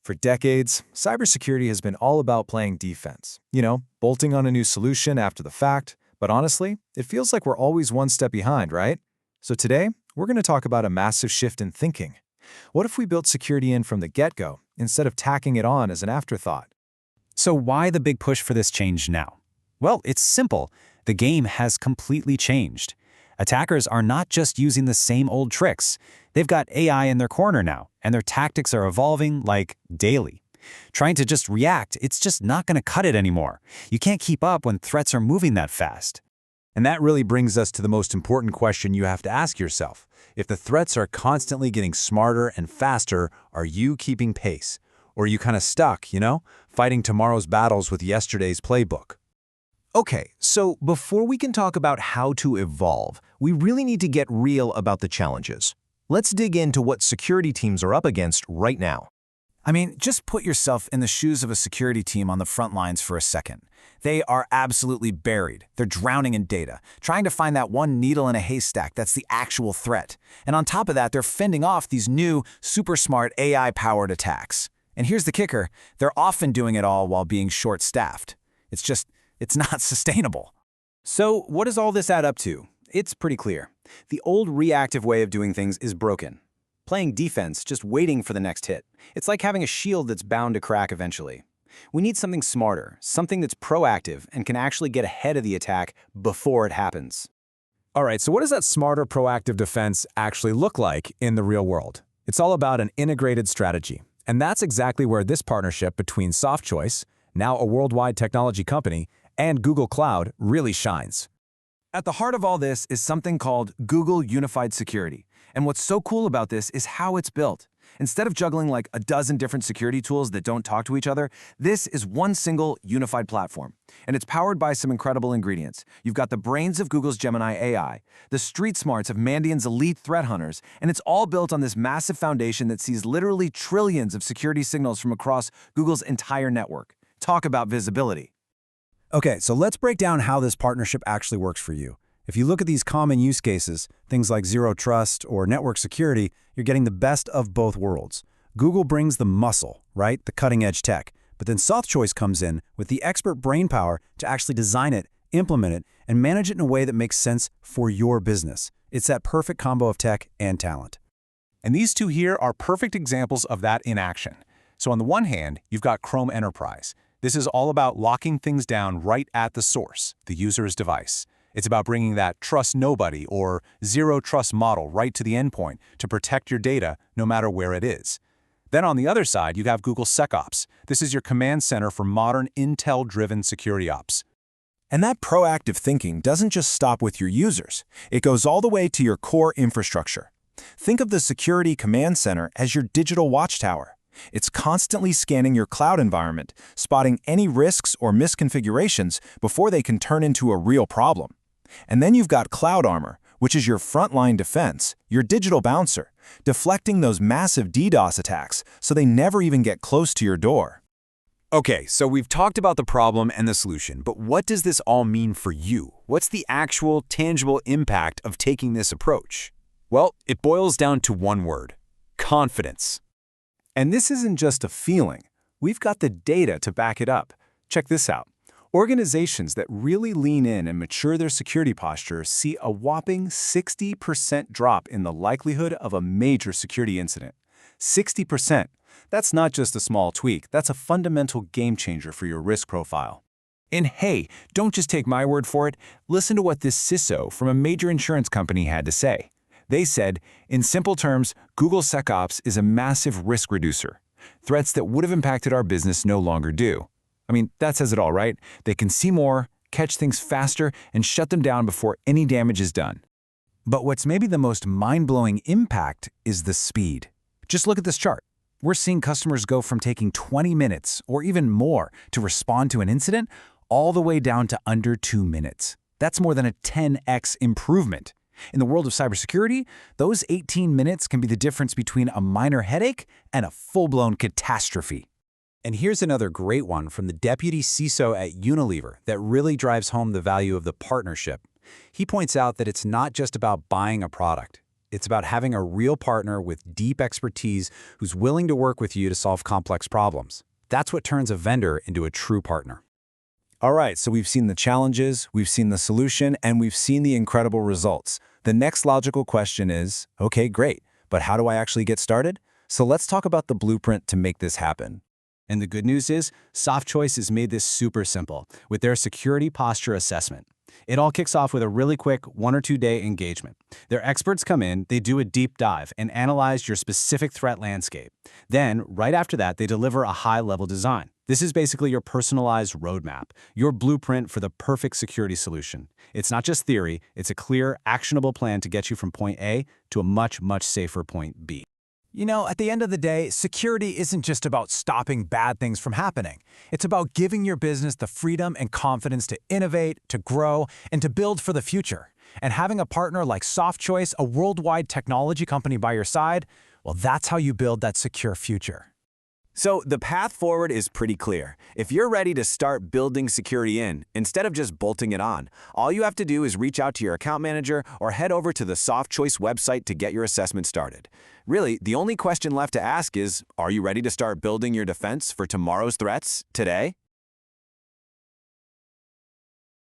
For decades, cybersecurity has been all about playing defense. Bolting on a new solution after the fact. But honestly, it feels like we're always one step behind, right? So today, we're going to talk about a massive shift in thinking. What if we built security in from the get-go, instead of tacking it on as an afterthought? So why the big push for this change now? Well, it's simple. The game has completely changed. Attackers are not just using the same old tricks. They've got AI in their corner now, and their tactics are evolving like daily. Trying to just react, it's just not going to cut it anymore. You can't keep up when threats are moving that fast. And that really brings us to the most important question you have to ask yourself. If the threats are constantly getting smarter and faster, are you keeping pace? Or are you kind of stuck, fighting tomorrow's battles with yesterday's playbook? Okay, so before we can talk about how to evolve, we really need to get real about the challenges. Let's dig into what security teams are up against right now. Just put yourself in the shoes of a security team on the front lines for a second. They are absolutely buried. They're drowning in data, trying to find that one needle in a haystack that's the actual threat. And on top of that, they're fending off these new, super smart AI-powered attacks. And here's the kicker, they're often doing it all while being short-staffed. It's not sustainable. So what does all this add up to? It's pretty clear. The old reactive way of doing things is broken. Playing defense, just waiting for the next hit. It's like having a shield that's bound to crack eventually. We need something smarter, something that's proactive and can actually get ahead of the attack before it happens. All right, so what does that smarter proactive defense actually look like in the real world? It's all about an integrated strategy. And that's exactly where this partnership between SoftChoice, now a worldwide technology company, and Google Cloud really shines. At the heart of all this is something called Google Unified Security. And what's so cool about this is how it's built. Instead of juggling like a dozen different security tools that don't talk to each other, this is one single unified platform. And it's powered by some incredible ingredients. You've got the brains of Google's Gemini AI, the street smarts of Mandiant's elite threat hunters, and it's all built on this massive foundation that sees literally trillions of security signals from across Google's entire network. Talk about visibility. Okay, so let's break down how this partnership actually works for you. If you look at these common use cases, things like zero trust or network security, you're getting the best of both worlds. Google brings the muscle, right? The cutting-edge tech. But then SoftChoice comes in with the expert brainpower to actually design it, implement it, and manage it in a way that makes sense for your business. It's that perfect combo of tech and talent. And these two here are perfect examples of that in action. So on the one hand, you've got Chrome Enterprise. This is all about locking things down right at the source, the user's device. It's about bringing that trust nobody or zero trust model right to the endpoint to protect your data no matter where it is. Then on the other side, you have Google SecOps. This is your command center for modern Intel-driven security ops. And that proactive thinking doesn't just stop with your users. It goes all the way to your core infrastructure. Think of the Security Command Center as your digital watchtower. It's constantly scanning your cloud environment, spotting any risks or misconfigurations before they can turn into a real problem. And then you've got Cloud Armor, which is your frontline defense, your digital bouncer, deflecting those massive DDoS attacks so they never even get close to your door. Okay, so we've talked about the problem and the solution, but what does this all mean for you? What's the actual, tangible impact of taking this approach? Well, it boils down to one word: confidence. And this isn't just a feeling. We've got the data to back it up. Check this out. Organizations that really lean in and mature their security posture see a whopping 60% drop in the likelihood of a major security incident. 60%. That's not just a small tweak. That's a fundamental game changer for your risk profile. And hey, don't just take my word for it. Listen to what this CISO from a major insurance company had to say. They said, in simple terms, Google SecOps is a massive risk reducer. Threats that would have impacted our business no longer do. That says it all, right? They can see more, catch things faster, and shut them down before any damage is done. But what's maybe the most mind-blowing impact is the speed. Just look at this chart. We're seeing customers go from taking 20 minutes or even more to respond to an incident all the way down to under 2 minutes. That's more than a 10x improvement. In the world of cybersecurity, those 18 minutes can be the difference between a minor headache and a full-blown catastrophe. And here's another great one from the deputy CISO at Unilever that really drives home the value of the partnership. He points out that it's not just about buying a product. It's about having a real partner with deep expertise who's willing to work with you to solve complex problems. That's what turns a vendor into a true partner. All right, so we've seen the challenges, we've seen the solution, and we've seen the incredible results. The next logical question is, okay, great, but how do I actually get started? So let's talk about the blueprint to make this happen. And the good news is, SoftChoice has made this super simple with their security posture assessment. It all kicks off with a really quick 1 or 2 day engagement. Their experts come in, they do a deep dive and analyze your specific threat landscape. Then, right after that, they deliver a high-level design. This is basically your personalized roadmap, your blueprint for the perfect security solution. It's not just theory, it's a clear, actionable plan to get you from point A to a much, much safer point B. You know, at the end of the day, security isn't just about stopping bad things from happening. It's about giving your business the freedom and confidence to innovate, to grow, and to build for the future. And having a partner like SoftChoice, a worldwide technology company by your side, well, that's how you build that secure future. So the path forward is pretty clear. If you're ready to start building security in, instead of just bolting it on, all you have to do is reach out to your account manager or head over to the SoftChoice website to get your assessment started. Really, the only question left to ask is, are you ready to start building your defense for tomorrow's threats today?